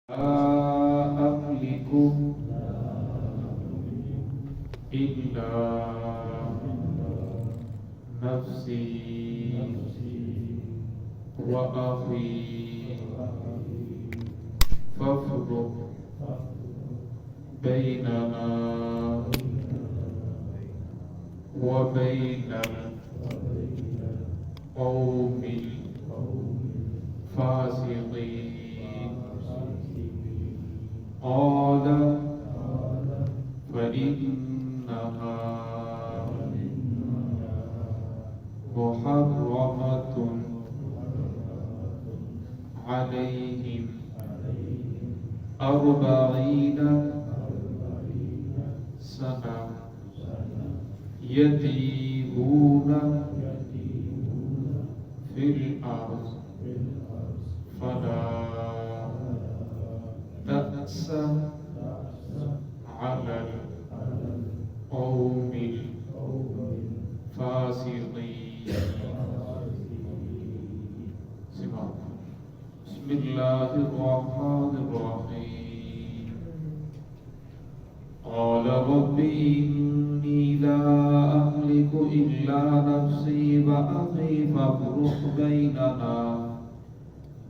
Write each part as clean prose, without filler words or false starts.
لا أملك إلا نفسي وأخي فافرق بيننا وبين القوم الفاسقين. قال فإنها محرمة عليهم 40 سنة يتيهون في الأرض فلا تأس على القوم الفاسقين. بسم الله الرحمن الرحيم. قال رب إني لا أملك إلا نفسي وأخي فافرق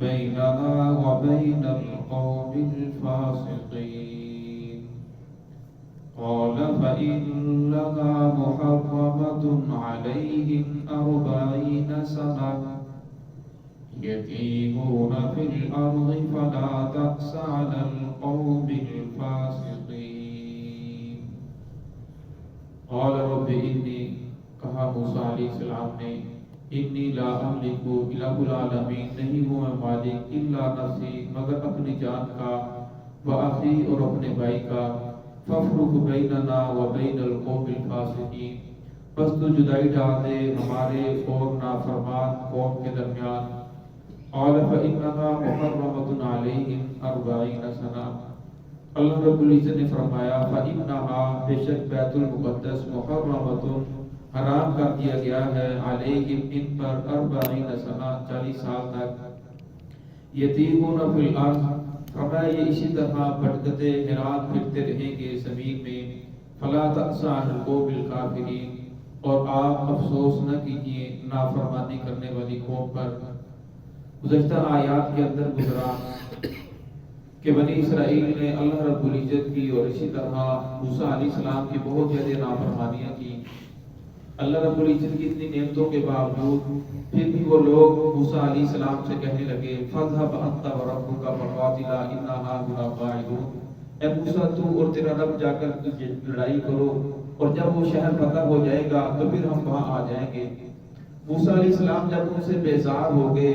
بيننا وبين القوم الفاسقين. قال فإنها محرمة عليهم 40 سنة يتيهون في الأرض فلا تأس على القوم الفاسقين. قال رب إني کہا موسیٰ علیہ السلام نے انی لا املک الہ العالمین نہیں ہوں میں مالک الا نفسی مگر اپنی جان کا واخی اور اپنے بھائی کا فافرق بیننا وبین القوم الفاسقین پس تو جدائی ڈال دے ہمارے اور نافرمان قوم کے درمیان. قال فإنها محرمة عليهم 40 سنة. اللہ رب العزت نے فرمایا فإنها بے شک بیت المقدس محرمۃ حرام کر دیا گیا ہے علیہم ان پر 40 سنہ 40 سال تک یتیہون فی الارض فرمایا یہ اسی طرح بھٹکتے حیران پھرتے رہیں گے زمین میں. فلا تأس علی القوم الکافرین اور آپ افسوس نہ کیجیے نافرمانی کرنے والی قوم پر. گزشتہ آیات کے اندر گزرا کہ بنی اسرائیل نے اللہ رب العزت کی اور اسی طرح موسیٰ علیہ السلام کی بہت زیادہ نافرمانیاں کی. اللہ رب العزت کی اتنی نعمتوں کے باوجود پھر بھی وہ لوگ موسیٰ علیہ السلام سے کہنے لگے فَاذْهَبْ أَنْتَ وَرَبُّكَ فَقَاتِلَا إِنَّا هَاهُنَا قَاعِدُونَ. اے موسیٰ تو اور تیرا رب جا کر لڑائی کرو اور جب وہ شہر فتح ہو جائے گا تو پھر ہم وہاں آ جائیں گے. موسیٰ علیہ السلام جب ان سے بیزار ہو گئے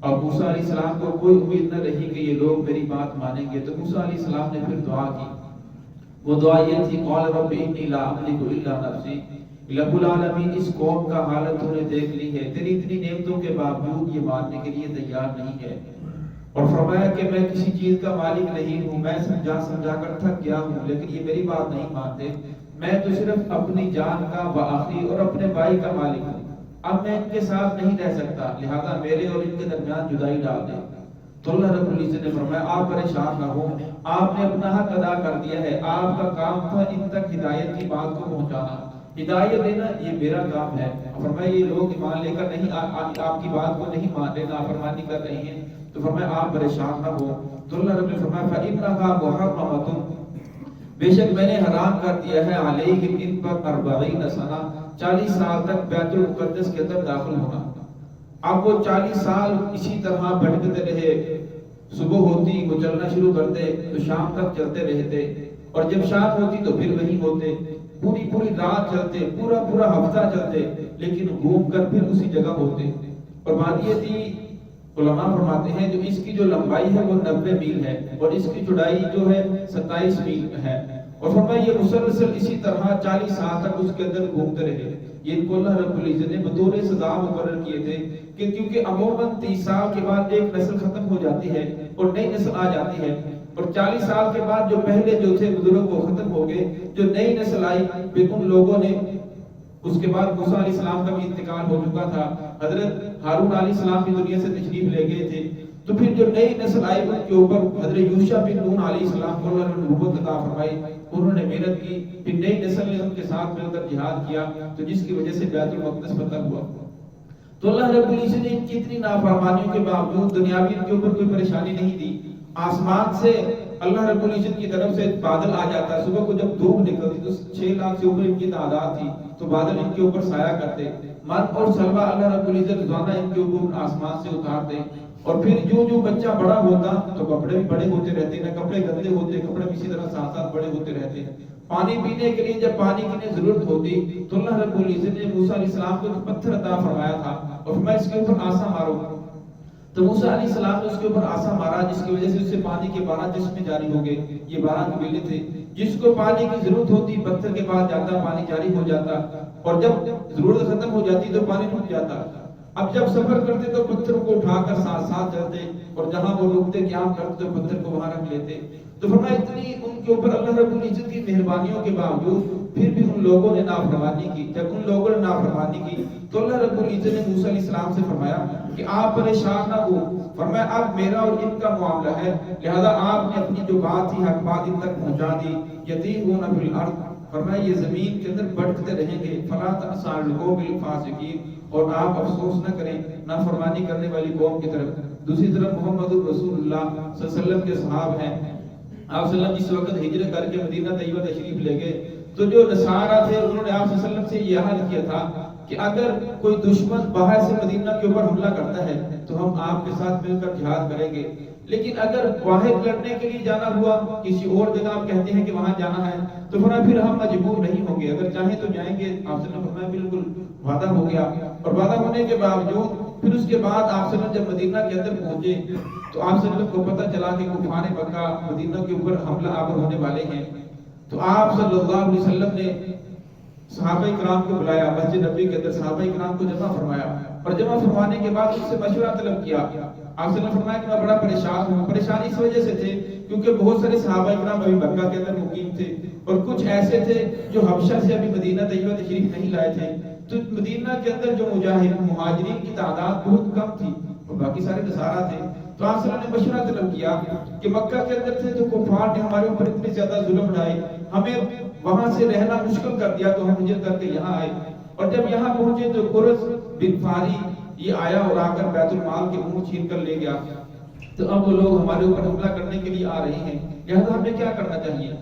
اور موسیٰ علیہ السلام کو کوئی امید نہ رہی کہ یہ لوگ میری بات مانیں گے تو موسیٰ علیہ السلام نے پھر دعا کی. وہ دعا یہ تھی قال رب انی لا املک الا نفسی. رب العالمین اس قوم کا حالت تو نے دیکھ لی ہے تیری اتنی نعمتوں کے باوجود یہ ماننے کے لیے تیار نہیں ہے اور فرمایا کہ میں کسی چیز کا مالک نہیں ہوں میں سمجھا کر تھک گیا ہوں لیکن یہ میری بات نہیں مانتے. میں تو صرف اپنی جان کا وآخری اور اپنے بھائی کا مالک ہوں. اب میں ان کے ساتھ نہیں رہ سکتا لہذا میرے اور ان کے درمیان جدائی ڈال دے. تو اللہ رب العزت نے فرمایا آپ پریشان نہ ہو آپ نے اپنا حق ادا کر دیا ہے. آپ کا کام تھا ان تک ہدایت کی بات کو پہنچانا ہدایت دینا یہ میرا کام ہے. فرمایا یہ لوگ ایمان لے کر نہیں آپ کی بات کو نہیں مان رہے نافرمانی کر رہے ہیں تو فرمایا آپ پریشان نہ ہو. تو اللہ رب نے فرمایا فَإِنَّهَا مُحَرَّمَةٌ بے شک میں نے حرام کر دیا ہے علیہم ان پر 40 سنہ 40 سال تک بیت المقدس کے اندر داخل ہونا. اب وہ 40 سال اسی طرح بھٹکتے رہے. صبح ہوتی وہ چلنا شروع کرتے تو شام تک چلتے رہتے اور جب شام ہوتی تو پھر وہیں ہوتے. پوری رات چلتے پورا ہفتہ چلتے لیکن گھوم کر پھر اسی جگہ ہوتے. اور بات یہ تھی علماء فرماتے ہیں جو اس کی جو لمبائی ہے وہ 90 میل ہے اور اس کی چوڑائی جو ہے 27 میل ہے. اور فرمایا یہ مسلسل اسی طرح 40 سال تک اس کے اندر گھومتے رہے. یہ ان کو اللہ رب العزت نے بطور سزا مقرر کیے تھے کہ کیونکہ عموماً 30 سال کے بعد ایک نسل ختم ہو جاتی ہے اور نئی نسل آ جاتی ہے اور 40 سال کے بعد جو پہلے جو تھے بزرگ وہ ختم ہو گئے. جو نئی نسل آئی پھر ان لوگوں نے اس کے بعد موسیٰ علیہ السلام کا بھی انتقال ہو چکا تھا. حضرت ہارون علیہ السلام بھی دنیا سے تشریف لے گئے تھے تو پھر جو نئی نسل آئی ان کے اوپر حضرت یوشع بن نون علیہ السلام کو اللہ نے نبوت عطا فرمائی، انہوں نے محنت کی، پھر نئی نسل نے ان کے ساتھ مل کر جہاد کیا، تو جس کی وجہ سے بیت المقدس فتح ہوا۔ تو اللہ رب العزت نے ان کی اتنی نافرمانیوں کے باوجود دنیاوی ان کے اوپر کوئی پریشانی نہیں دی۔ آسمان سے اللہ رب العزت کی طرف سے بادل آ جاتا ہے، صبح کو جب دھوپ نکلتی تو 6 لاکھ سے اوپر ان کی تعداد تھی، تو بادل ان کے اوپر سایہ کرتے، من اور سلوہ اللہ رب العزت روزانہ ان کے اوپر آسمان سے اتارتے، اور پھر جو بچہ بڑا ہوتا تو کپڑے بھی بڑے ہوتے رہتے، نہ کپڑے گندے ہوتے، کپڑے بھی اسی طرح ساتھ ساتھ بڑے ہوتے رہتے۔ پانی پینے کے لیے جب پانی کی ضرورت ہوتی تو اللہ رب العزت نے موسیٰ علیہ السلام کو ایک پتھر عطا فرمایا تھا اور فرمایا اس کے اوپر آسا مارو، تو موسیٰ علیہ السلام نے اس کے اوپر آسا مارا، جس کی وجہ سے اس سے پانی کے 12 چشمے جاری ہو گئے۔ یہ 12 قبیلے تھے، جس کو پانی کی ضرورت ہوتی پتھر کے پاس جاتا، پانی جاری ہو جاتا، اور جب ضرورت ختم ہو جاتی تو پانی رک جاتا۔ اب جب سفر کرتے تو پتھر کو اٹھا کر ساتھ ساتھ چلتے، اور جہاں وہ رکتے قیام کرتے تو پتھر کو وہاں رکھ لیتے۔ تو فرمایا اتنی ان کے اوپر اللہ رب العزت کی مہربانیوں کے باوجود پھر بھی ان لوگوں نے نافرمانی کی۔ جب ان لوگوں نے نافرمانی کی تو اللہ رب العزت نے موسیٰ علیہ السلام سے فرمایا کہ آپ پریشان نہ ہو، فرمایا اب میرا اور ان کا معاملہ ہے، لہذا آپ نے اپنی جو بات تھی حق بات ان تک پہنچا دی۔ یتیہون فی الارض، فرمایا یہ زمین کے اندر بڑھتے رہیں گے، فلا تأسوا علی القوم الفاسقین، اور آپ افسوس نہ کریں نافرمانی کرنے والی قوم کی طرف۔ دوسری طرف محمد رسول اللہ صلی اللہ علیہ وسلم کے صحاب ہیں، آپ صلی اللہ علیہ وسلم جس وقت ہجرت کر کے مدینہ طیبہ تشریف لے گئے تو جو نصارہ تھے انہوں نے آپ صلی اللہ علیہ وسلم سے یہ عہد کیا تھا کہ اگر کوئی دشمن باہر سے مدینہ کے اوپر حملہ کرتا ہے تو ہم آپ کے ساتھ مل کر جہاد کریں گے، لیکن اگر باہر لڑنے کے لیے جانا ہوا، کسی اور جگہ آپ کہتے ہیں کہ وہاں جانا ہے، تو فرمایا پھر ہم مجبور نہیں ہوں گے، اگر چاہیں تو جائیں گے۔ آپ صلی اللہ علیہ وسلم فرمایا بالکل وعدہ ہو گیا، اور وعدہ ہونے کے باوجود پھر اس کے بعد آپ صلی اللہ علیہ وسلم جب مدینہ کے اندر پہنچے تو آپ صلی اللہ علیہ وسلم کو پتہ چلا کہ کفار مکہ مدینہ کے اوپر حملہ آور ہونے والے ہیں، تو آپ صلی اللہ علیہ وسلم نے صحابہ کرام کو بلایا، مسجد نبوی کے اندر صحابہ کرام کو جمع فرمایا، اور جمع فرمانے کے بعد ان سے مشورہ طلب کیا۔ آپ صلی اللہ علیہ وسلم فرمایا کہ میں بڑا پریشان ہوں، پریشان اس وجہ سے تھے کیونکہ بہت سارے صحابہ کرام ابھی مکہ کے اندر مقیم تھے، اور کچھ ایسے تھے جو حبشہ سے ابھی مدینہ طیبہ تشریف نہیں لائے تھے، تو مدینہ کے اندر جو مہاجرین کی تعداد بہت کم تھی اور باقی سارے نصارہ تھے۔ تو آپ صلی اللہ علیہ وسلم نے مشورہ طلب کیا کہ مکہ کے اندر تھے تو کفار نے ہمارے اوپر اتنے زیادہ ظلم ڈھائے، ہمیں وہاں سے رہنا مشکل کر دیا، تو ہم ہجرت کر کے یہاں آئے، اور جب یہاں پہنچے تو قرظ بن فاری یہ آیا اور آ کر بیت المال کے اونٹ چھین کر لے گیا، تو اب وہ لوگ ہمارے اوپر حملہ کرنے کے لیے آ رہے ہیں، لہذا ہمیں کیا کرنا چاہیے؟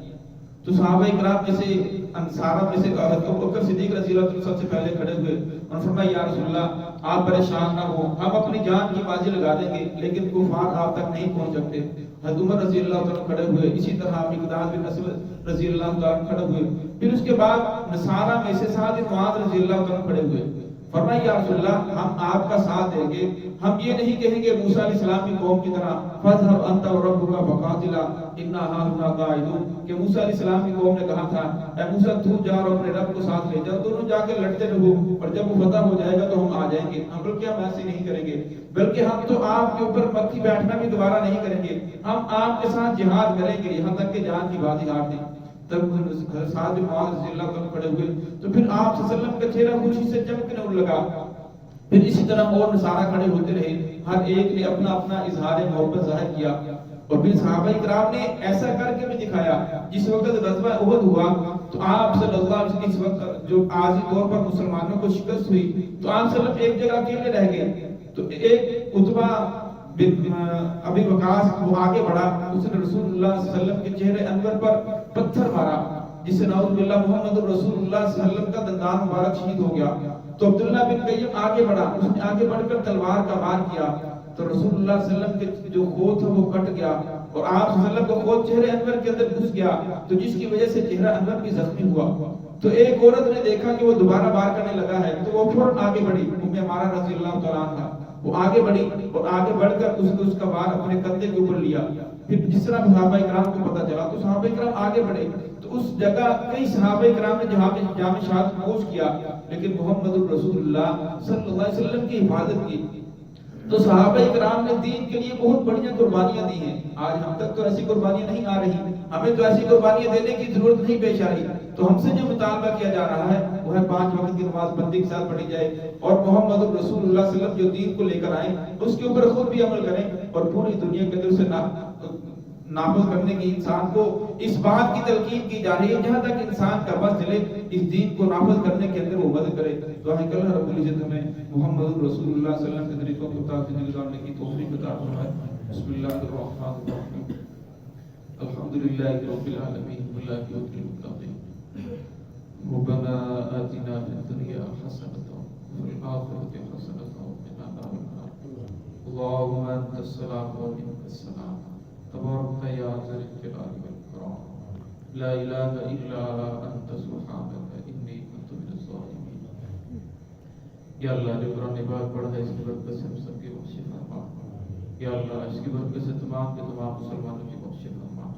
تو صحابہ کرام میں سے انصارہ میں سے ابوبکر صدیق رضی اللہ عنہ سب سے پہلے کھڑے ہوئے اور فرمایا یا رسول اللہ آپ پریشان نہ ہو، ہم اپنی جان کی بازی لگا دیں گے لیکن کفار آپ تک نہیں پہنچ سکتے۔ حضرت عمر رضی اللہ عنہ کھڑے ہوئے، اسی طرح مقداد بن اسود رضی اللہ عنہ کھڑے ہوئے، پھر اس کے بعد نصارہ میں سے سعد بن معاذ رضی اللہ عنہ کھڑے ہوئے، فرمایا یا رسول اللہ ہم آپ کا ساتھ دیں گے، ہم یہ نہیں کہیں گے موسیٰ علیہ السلام کی قوم کی طرح فَاذْهَبْ أَنْتَ وَرَبُّكَ فَقَاتِلَا إِنَّا هَاهُنَا قَاعِدُونَ، کہ موسیٰ علیہ السلام کی قوم نے کہا تھا اے موسیٰ تو جا اور اپنے رب کو ساتھ لے جا، دونوں جا کے لڑتے رہو اور جب وہ فتح ہو جائے گا تو ہم آ جائیں گے، ہم بلکہ ہم ایسے نہیں کریں گے، بلکہ ہم تو آپ کے اوپر مکی بیٹھنا بھی دوبارہ نہیں کریں گے، ہم آپ کے ساتھ جہاد کریں گے یہاں تک کہ جان کی بازی ہار دیں۔ تب سعد بن معاذ رضی اللہ عنہ کھڑے ہوئے تو پھر آپ صلی اللہ علیہ وسلم کا چہرہ خوشی سے چمکنے لگا، پھر اسی طرح اور نصارہ کھڑے ہوتے رہے، ہر ایک نے اپنا اپنا اظہار محبت ظاہر کیا، اور پھر صحابہ کرام نے ایسا کر کے بھی دکھایا۔ جس وقت غزوہ احد ہوا تو آپ صلی اللہ علیہ وسلم اس وقت جو عارضی طور پر مسلمانوں کو شکست ہوئی تو آپ صلی اللہ علیہ وسلم ایک جگہ اکیلے رہ گئے، تو ایک عتبہ بن ابی وقاص وہ آگے بڑھا، اس نے رسول اللہ صلی اللہ علیہ وسلم کے چہرے انور پر پتھر مارا جس سے نعوذ باللہ محمد رسول اللہ صلی اللہ علیہ وسلم کا دندان مبارک شہید ہو گیا۔ تو عبداللہ بن قیم آگے بڑھا، اس نے آگے بڑھ کر تلوار کا وار کیا تو رسول اللہ صلی اللہ علیہ وسلم کے جو خود تھا وہ کٹ گیا اور آپ صلی اللہ علیہ وسلم کا خود چہرے انور کے اندر گھس گیا، تو جس کی وجہ سے چہرہ انور بھی زخمی ہوا۔ تو ایک عورت نے دیکھا کہ وہ دوبارہ وار کرنے لگا ہے تو وہ فوراً آگے بڑھی، ام عمارہ رضی اللہ تعالیٰ عنہ، وہ آگے بڑھی اور آگے بڑھ کر اس کا وار اپنے کندھے کے اوپر لیا۔ پھر جس طرح صحابہ کرام کو پتہ چلا تو صحابہ کرام آگے بڑھے، تو اس جگہ کئی صحابہ کرام نے جہاں جامع شہادت نوش کیا، لیکن محمد رسول اللہ صلی اللہ علیہ وسلم کی حفاظت کی۔ تو صحابہ کرام نے دین کے لیے بہت بڑی قربانیاں دی ہیں. آج ہم تک تو ایسی قربانیاں نہیں آ رہی، ہمیں تو ایسی قربانیاں دینے کی ضرورت نہیں پیش آ رہی. تو ہم سے جو مطالبہ کیا جا رہا ہے وہ ہے 5 وقت کی نماز بندی کے ساتھ پڑھی جائے، اور محمد رسول اللہ صلی اللہ علیہ وسلم جو دین کو لے کر آئے اس کے اوپر خود بھی عمل کریں، اور پوری دنیا کے اندر سے نافذ کرنے کی انسان کو اس بات کی تلقین کی جا رہی ہے جہاں تک انسان کا بس چلے اس دین کو نافذ کرنے کے اندر وہ مدد کرے. دعائیں کہ اللہ رب العزت ہمیں محمد رسول اللہ صلی اللہ علیہ وسلم کے طریقوں کے مطابق زندگی گزارنے کی توفیق عطا فرمائے. بسم اللہ الرحمن الرحیم. الحمدللہ رب العالمین والعاقبۃ للمتقین. ربنا آتنا فی الدنیا حسنۃ وفی الآخرۃ حسنۃ وقنا عذاب النار. اللهم انت السلام ومنك السلام تبارك يا ذا الجلال والإكرام. لا إله إلا أنت سبحانك إني كنت من الظالمين. یا اللہ جو قرآن پاک پڑھا ہے اس کی برکت سے ہم سب کی بخش فرما. یا اللہ اس کی برکت سے تمام کے تمام مسلمانوں کی بخش فرما.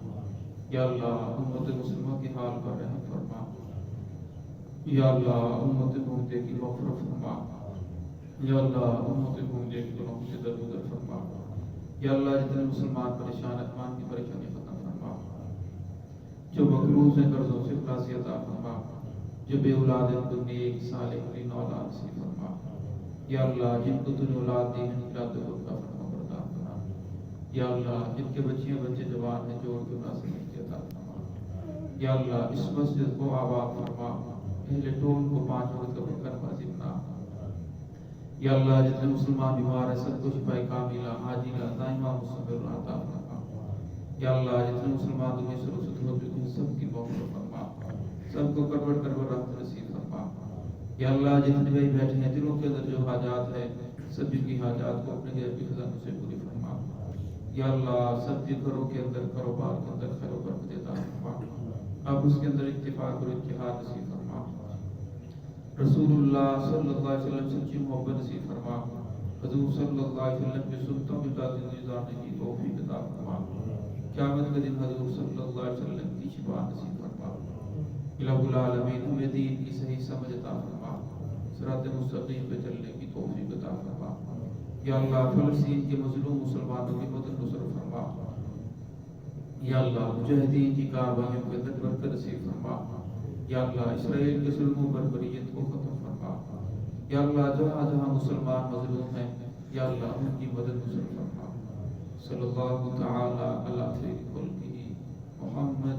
یا اللہ امت مسلموں کی حال پر رحم فرما. یا اللہ امت محمدی کی مغفرت فرما. یا اللہ امت محمدی کی گناہوں سے درگزر فرما. یا اللہ جتنے مسلمان پریشان اتمان کی پریشانی ختم فرما. جو مقروض ہیں قرضوں سے خلاصی عطا فرما. جو بے اولاد ہیں ان کو نیک صالح دین اولاد سے فرما. یا اللہ جن کو تن اولاد دی ہیں اولاد کو عطا فرما بردار فرما. یا اللہ جن کے بچیاں بچے جوان ہیں جوڑ کے مناسب عطا فرما. یا اللہ اس مسجد کو آباد فرما. اہل ٹول کو 5 وقت کا برکت بازی بنا. یا اللہ جتنے مسلمان بیمار ہیں سب کو شفا کاملہ عاجلہ دائمہ مستمر عطا فرما. یا اللہ جتنے مسلمان دنیا سے رخصت ہو چکے ہیں سب کی مغفرت فرما. سب کو کروڑ رحمت نصیب فرما. یا اللہ جتنے بھائی بیٹھے ہیں دلوں کے اندر جو حاجات ہے سب کی حاجات کو اپنے غیب کی خزانوں سے پوری فرما. یا اللہ سب کے گھروں کے اندر کاروبار کے اندر خیر و برکت عطا فرما. اب اس کے اندر اتفاق اور اتحاد نصیب فرما. رسول اللہ صلی اللہ علیہ وسلم سے سچی محبت نصیب فرما. حضور صلی اللہ علیہ وسلم کی سنتوں کے ساتھ زندگی گزارنے کی توفیق عطا فرما. قیامت کے دن حضور صلی اللہ علیہ وسلم کی شفاعت نصیب فرما. الہ العالمین ہمیں دین کی صحیح سمجھ عطا فرما. صراط مستقیم پہ چلنے کی توفیق عطا فرما. یا اللہ فلسطین کے مظلوم مسلمانوں کی مدد نصرت فرما. یا اللہ مجاہدین کی کاروائیوں کے اندر برکت نصیب فرما. یا اللہ اسرائیل کے ظلم و بربریت کو ختم فرما. یا اللہ جہاں جہاں مسلمان مظلوم ہیں یا اللہ ان کی مدد نصرت فرما. صلی اللہ تعالی علی خیر خلقہ محمد